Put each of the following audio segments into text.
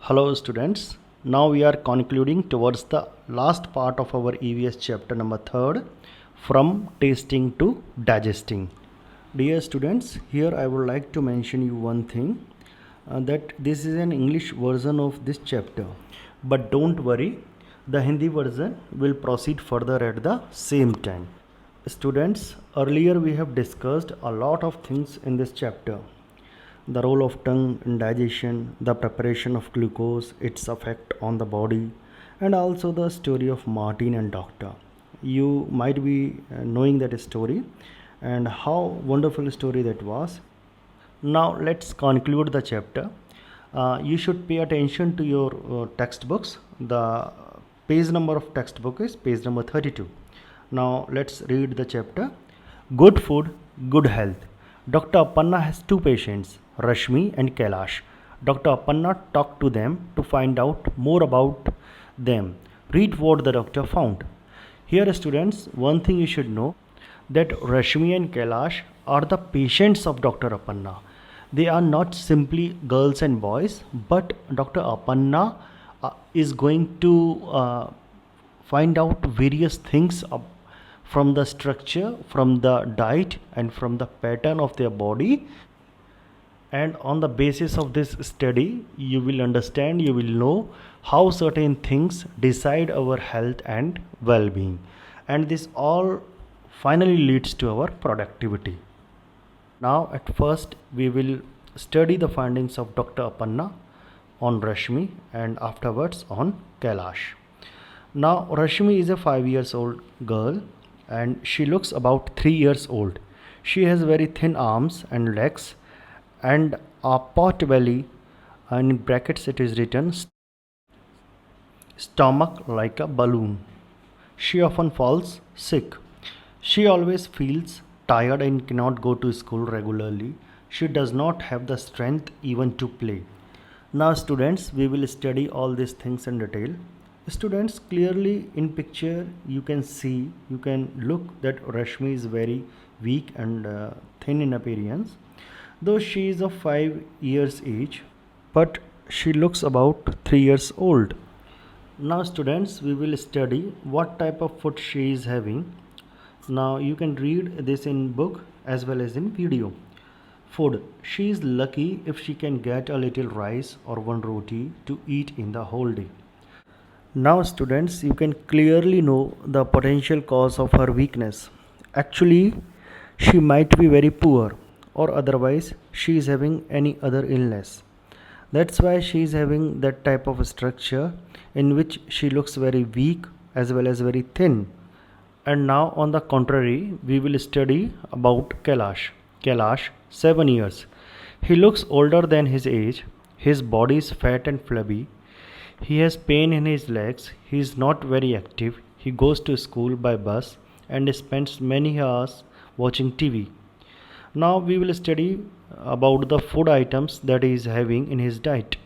Hello students, now we are concluding towards the last part of our EVS chapter number 3rd, from tasting to digesting. Dear students, here I would like to mention you one thing, that this is an English version of this chapter, but don't worry, the Hindi version will proceed further at the same time. Students, earlier we have discussed a lot of things in this chapter: the role of tongue in digestion, the preparation of glucose, its effect on the body, and also the story of Martin and Doctor. You might be knowing that story and how wonderful story that was. Now let's conclude the chapter. You should pay attention to your textbooks. The page number of textbook is page number 32. Now let's read the chapter. Good food, good health. Dr. Appanna has two patients, Rashmi and Kailash. Dr. Appanna talked to them to find out more about them. Read what the doctor found. Here, students, one thing you should know, that Rashmi and Kailash are the patients of Dr. Appanna. They are not simply girls and boys, but Dr. Appanna is going to find out various things from the structure, from the diet, and from the pattern of their body. And on the basis of this study, you will understand, you will know how certain things decide our health and well-being, and this all finally leads to our productivity. Now at first we will study the findings of Dr. Appanna on Rashmi and afterwards on Kailash. Now Rashmi is a 5 years old girl and she looks about 3 years old. She has very thin arms and legs and a pot belly, and in brackets it is written stomach like a balloon. She often falls sick. She always feels tired and cannot go to school regularly. She does not have the strength even to play. Now students, we will study all these things in detail. Students, clearly in picture you can see, you can look that Rashmi is very weak and thin in appearance. Though she is of 5 years age, but she looks about 3 years old. Now students, we will study what type of food she is having. Now you can read this in book as well as in video. Food. She is lucky if she can get a little rice or one roti to eat in the whole day. Now students, you can clearly know the potential cause of her weakness. Actually, she might be very poor, or otherwise she is having any other illness. That's why she is having that type of structure in which she looks very weak as well as very thin. And now on the contrary, we will study about Kailash. Kailash, 7 years. He looks older than his age. His body is fat and flabby. He has pain in his legs. He is not very active. He goes to school by bus and spends many hours watching TV. Now we will study about the food items that he is having in his diet.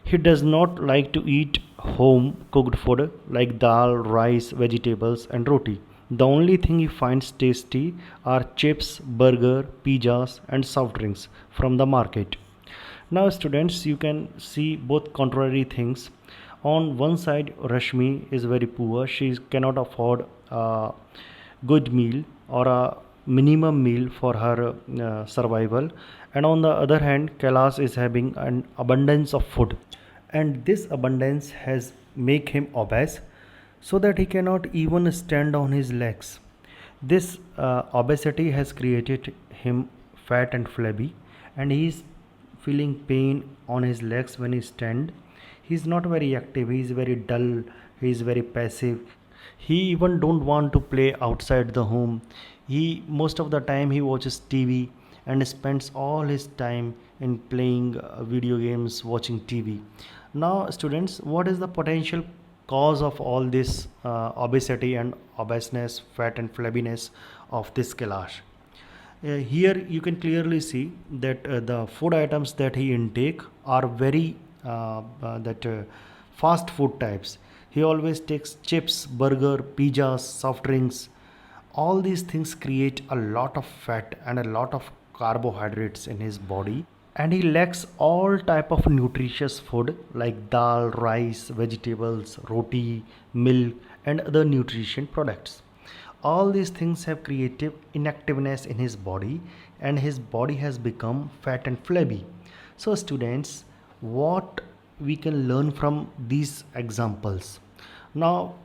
He does not like to eat home cooked food like dal, rice, vegetables, and roti. The only thing he finds tasty are chips, burger, pizzas, and soft drinks from the market. Now, students, you can see both contrary things. On one side, Rashmi is very poor. She cannot afford a good meal or a minimum meal for her survival. And on the other hand, Kailash is having an abundance of food, and this abundance has make him obese, so that he cannot even stand on his legs. This obesity has created him fat and flabby, and he is feeling pain on his legs when he stand. He is not very active. He is very dull. He is very passive. He even don't want to play outside the home. He most of the time he watches TV and spends all his time in playing video games, watching TV. Now students, what is the potential cause of all this obesity and obeseness, fat and flabbiness of this Kailash? Here you can clearly see that the food items that he intake are very that fast food types. He always takes chips, burger, pizzas, soft drinks. All these things create a lot of fat and a lot of carbohydrates in his body, and he lacks all type of nutritious food like dal, rice, vegetables, roti, milk and other nutrition products. All these things have created inactiveness in his body, and his body has become fat and flabby. So students, what we can learn from these examples? Now,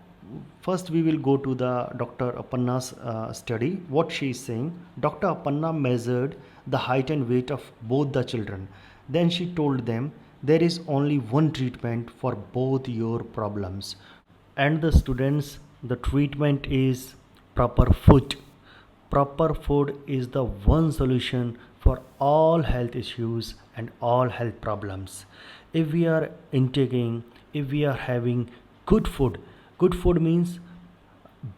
first we will go to the Dr. Apanna's study. What she is saying: Dr. Apanna measured the height and weight of both the children. Then she told them, there is only one treatment for both your problems. And the students, the treatment is proper food. Proper food is the one solution for all health issues and all health problems. If we are intaking, if we are having good food means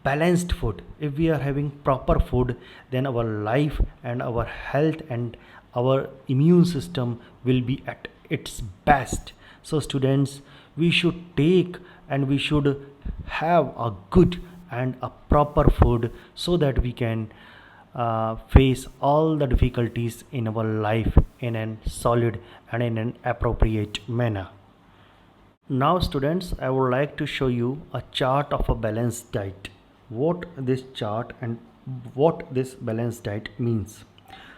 balanced food. If we are having proper food, then our life and our health and our immune system will be at its best. So students, we should take and we should have a good and a proper food so that we can face all the difficulties in our life in a solid and in an appropriate manner. Now students, I would like to show you a chart of a balanced diet. What this chart and what this balanced diet means.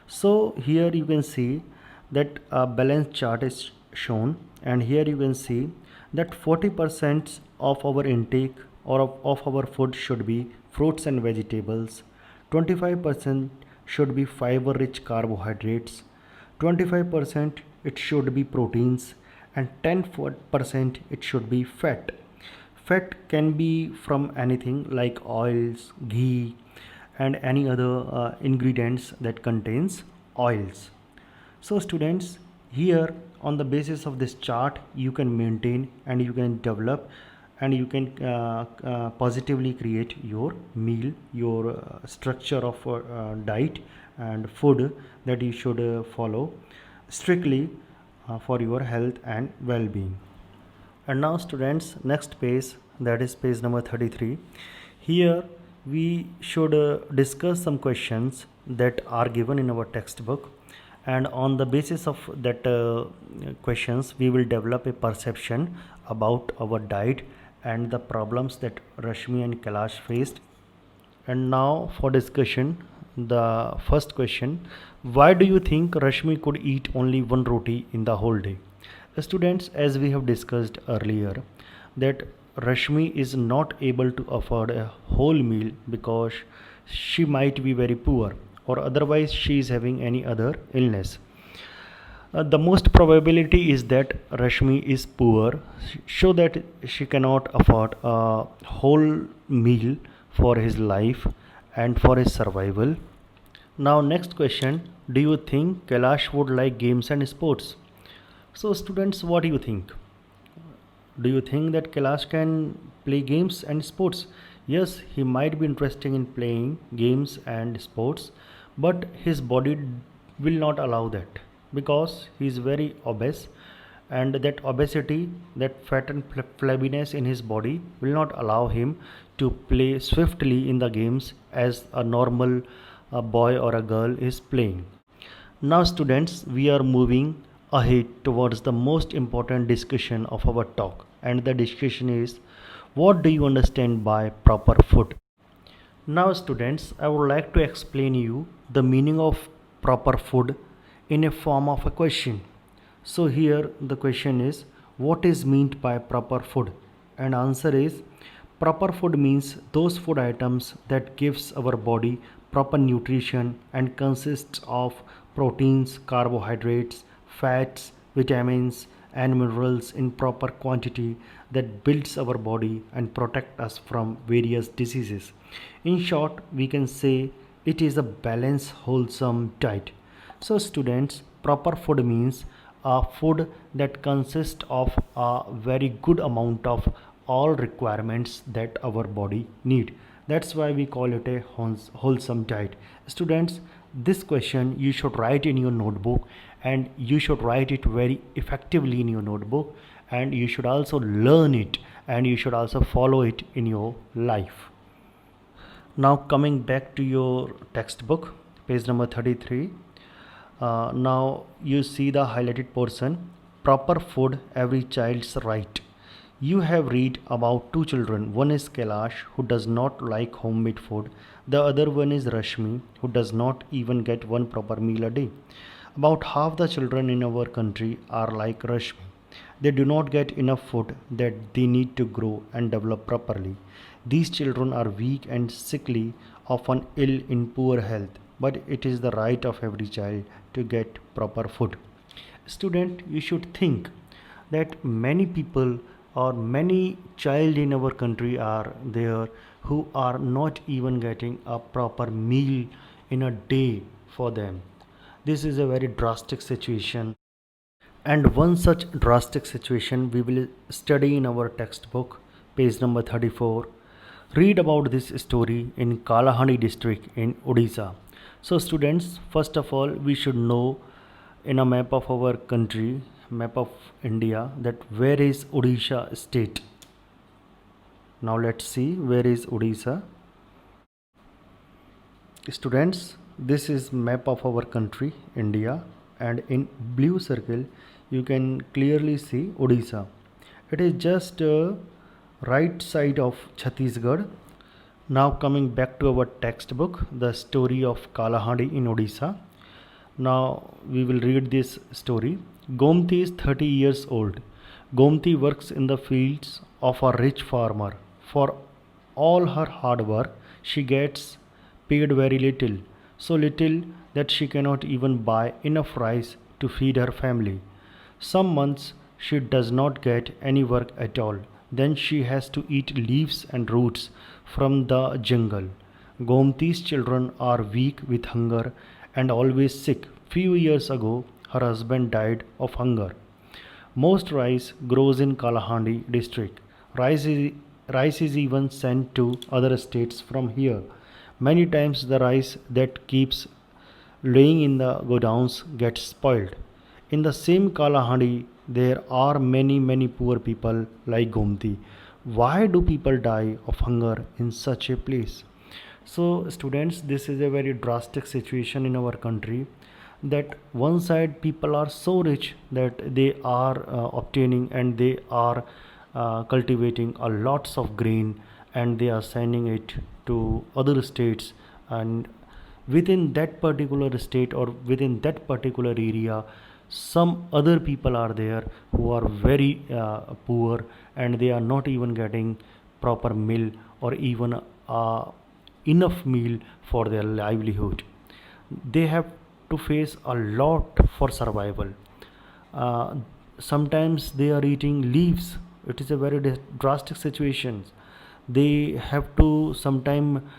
So here you can see that a balanced chart is shown, and here you can see that 40% of our intake or of our food should be fruits and vegetables, 25% should be fiber rich carbohydrates, 25% it should be proteins, and 10% it should be fat. Fat can be from anything like oils, ghee and any other ingredients that contains oils. So students, here on the basis of this chart you can maintain and you can develop and you can positively create your meal, your structure of diet and food that you should follow strictly for your health and well-being. And now students, next page, that is page number 33. Here we should discuss some questions that are given in our textbook, and on the basis of that questions we will develop a perception about our diet and the problems that Rashmi and Kailash faced. And now for discussion, the first question: why do you think Rashmi could eat only one roti in the whole day? Students, as we have discussed earlier, that Rashmi is not able to afford a whole meal because she might be very poor or otherwise she is having any other illness. The most probability is that Rashmi is poor, so that she cannot afford a whole meal for his life and for his survival. Now next question: do you think Kailash would like games and sports? So students, what do you think? Do you think that Kailash can play games and sports? Yes, he might be interested in playing games and sports, but his body will not allow that because he is very obese, and that obesity, that fat and flabbiness in his body will not allow him to play swiftly in the games as a normal boy or a girl is playing. Now students, we are moving ahead towards the most important discussion of our talk, and the discussion is: what do you understand by proper food? Now students, I would like to explain you the meaning of proper food in a form of a question. So here the question is: what is meant by proper food? And answer is: proper food means those food items that gives our body proper nutrition and consists of proteins, carbohydrates, fats, vitamins and minerals in proper quantity that builds our body and protect us from various diseases. In short, we can say it is a balanced, wholesome diet. So students, proper food means a food that consists of a very good amount of all requirements that our body need. That's why we call it a wholesome diet. Students, this question you should write in your notebook, and you should write it very effectively in your notebook, and you should also learn it, and you should also follow it in your life. Now coming back to your textbook, page number 33. Now you see the highlighted portion. Proper food, every child's right. You have read about two children. One is Kailash, who does not like homemade food. The other one is Rashmi, who does not even get one proper meal a day. About half the children in our country are like Rashmi. They do not get enough food that they need to grow and develop properly. These children are weak and sickly, often ill in poor health, but it is the right of every child to get proper food. Student, you should think that many people or many child in our country are there who are not even getting a proper meal in a day for them. This is a very drastic situation, and one such drastic situation we will study in our textbook, page number 34. Read about this story in Kalahandi district in Odisha. So, students, first of all, we should know in a map of our country, map of India, that where is Odisha state. Now, let's see where is Odisha. Students, this is map of our country, India, and in blue circle you can clearly see Odisha. It is just right side of Chhattisgarh. Now coming back to our textbook, the story of Kalahandi in Odisha. Now we will read this story. Gomti is 30 years old. Gomti works in the fields of a rich farmer. For all her hard work, she gets paid very little, so little that she cannot even buy enough rice to feed her family. Some months she does not get any work at all. Then she has to eat leaves and roots from the jungle. Gomti's children are weak with hunger and always sick. Few years ago, her husband died of hunger. Most rice grows in Kalahandi district. Rice is even sent to other states from here. Many times the rice that keeps laying in the godowns gets spoiled. In the same Kalahandi, there are many poor people like Gomti. Why do people die of hunger in such a place? So, students, this is a very drastic situation in our country, that one side people are so rich that they are obtaining and they are cultivating a lots of grain, and they are sending it to other states, and within that particular state or within that particular area some other people are there who are very poor, and they are not even getting proper meal or even enough meal for their livelihood. They have to face a lot for survival. uh, Sometimes they are eating leaves. It is a very drastic situation. They have to sometime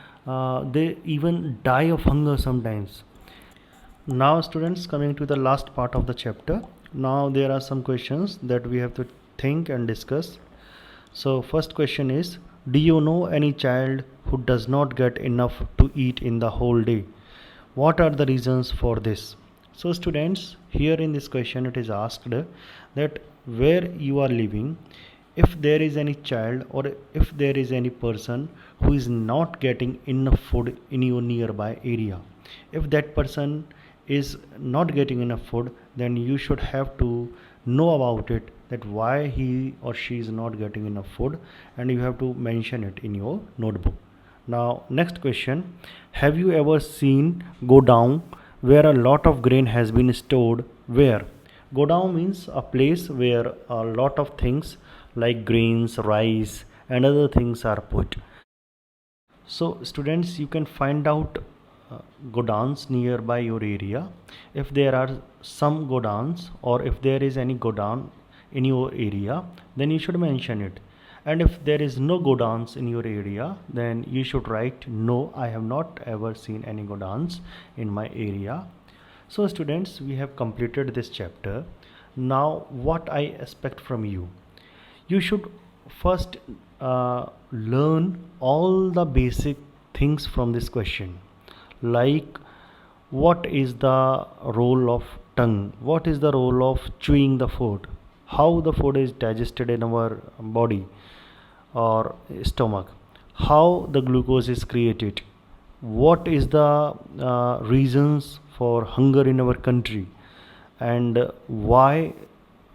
they even die of hunger sometimes. Now students, coming to the last part of the chapter. Now there are some questions that we have to think and discuss. So first question is, do you know any child who does not get enough to eat in the whole day? What are the reasons for this? So students, here in this question it is asked that where you are living, if there is any child or if there is any person who is not getting enough food in your nearby area, if that person is not getting enough food, then you should have to know about it, that why he or she is not getting enough food, and you have to mention it in your notebook. Now next question, have you ever seen go down where a lot of grain has been stored? Where? Go down means a place where a lot of things like grains, rice and other things are put. So students, you can find out godowns nearby your area. If there are some godowns or if there is any godown in your area, then you should mention it. And if there is no godowns in your area, then you should write, no, I have not ever seen any godowns in my area. So students, we have completed this chapter. Now what I expect from you, you should first learn all the basic things from this question, like what is the role of tongue, what is the role of chewing the food, how the food is digested in our body or stomach, how the glucose is created, what is the reasons for hunger in our country, and why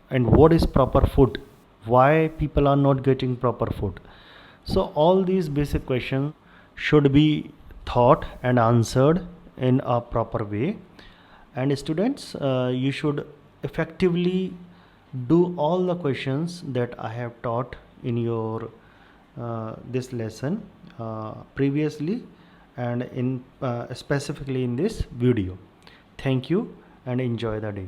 and what is proper food, why people are not getting proper food. So all these basic questions should be thought and answered in a proper way. And students, you should effectively do all the questions that I have taught in your this lesson previously, and in specifically in this video. Thank you and enjoy the day.